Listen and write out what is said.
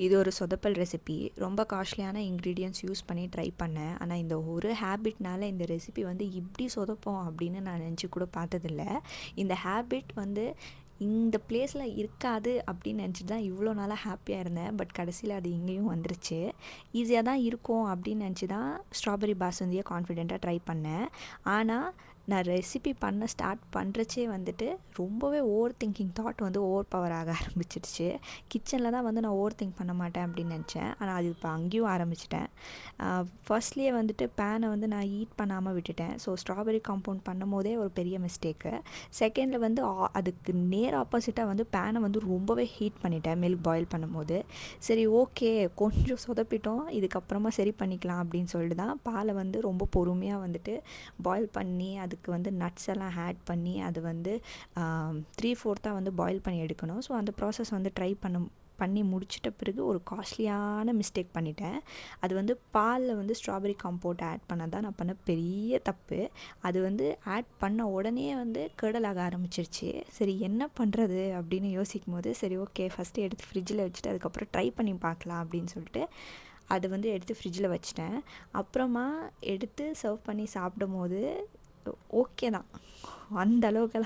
இது ஒரு சொதப்பல் ரெசிபி. ரொம்ப காஸ்ட்லியான இன்க்ரீடியன்ட்ஸ் யூஸ் பண்ணி ட்ரை பண்ணேன். ஆனால் இந்த ஒரு ஹேபிட்னால இந்த ரெசிபி வந்து இப்படி சொதப்போம் அப்படின்னு நான் நினச்சி கூட பார்த்ததில்ல. இந்த ஹேபிட் வந்து இந்த பிளேஸில் இருக்காது அப்படின்னு நினச்சிட்டு தான் இவ்வளோ நாளாக ஹாப்பியாக இருந்தேன். பட் கடைசியில் அது இங்கேயும் வந்துருச்சு. ஈஸியாக தான் இருக்கும் அப்படின்னு நினச்சி தான் ஸ்ட்ராபெரி பாசுந்தியை கான்ஃபிடெண்ட்டாக ட்ரை பண்ணேன். ஆனால் நான் ரெசிபி பண்ண ஸ்டார்ட் பண்ணுறச்சே வந்துட்டு ரொம்பவே ஓவர் திங்கிங் தாட் வந்து ஓவர் பவர் ஆக ஆரம்பிச்சிடுச்சு. கிச்சனில் தான் வந்து நான் ஓவர் திங்க் பண்ண மாட்டேன் அப்படின்னு நினச்சேன். ஆனால் அது இப்போ அங்கேயும் ஆரம்பிச்சிட்டேன். ஃபர்ஸ்ட்லேயே வந்துட்டு பேனை வந்து நான் ஹீட் பண்ணாமல் விட்டுட்டேன். ஸோ ஸ்ட்ராபெரி காம்பவுண்ட் பண்ணும் போதே ஒரு பெரிய மிஸ்டேக்கு. செகண்டில் வந்து அதுக்கு நேர் ஆப்போசிட்டாக வந்து பேனை வந்து ரொம்பவே ஹீட் பண்ணிட்டேன் மில்க் பாயில் பண்ணும்போது. சரி, ஓகே, கொஞ்சம் சொதப்பிட்டோம், இதுக்கப்புறமா சரி பண்ணிக்கலாம் அப்படின்னு சொல்லிட்டு தான் பாலை வந்து ரொம்ப பொறுமையாக வந்துட்டு பாயில் பண்ணி அதுக்கு வந்து நட்ஸ் எல்லாம் ஆட் பண்ணி அது வந்து 3/4 வந்து பாயில் பண்ணி எடுக்கணும். ஸோ அந்த ப்ராசஸ் வந்து பண்ணி முடிச்சிட்ட பிறகு ஒரு காஸ்ட்லியான மிஸ்டேக் பண்ணிட்டேன். அது வந்து பாலில் வந்து ஸ்ட்ராபெரி காம்பவுண்ட் ஆட் பண்ண தான் நான் பண்ண பெரிய தப்பு. அது வந்து ஆட் பண்ண உடனே வந்து கர்டலாக ஆரம்பிச்சிருச்சு. சரி, என்ன பண்ணுறது அப்படின்னு யோசிக்கும் போது சரி, ஓகே, ஃபஸ்ட்டு எடுத்து ஃப்ரிட்ஜில் வச்சுட்டு அதுக்கப்புறம் ட்ரை பண்ணி பார்க்கலாம் அப்படின்னு சொல்லிட்டு அதை வந்து எடுத்து ஃப்ரிட்ஜில் வச்சிட்டேன். அப்புறமா எடுத்து சர்வ் பண்ணி சாப்பிடும் போது ஓகே தான், அந்த அளவுக்கெல்லாம்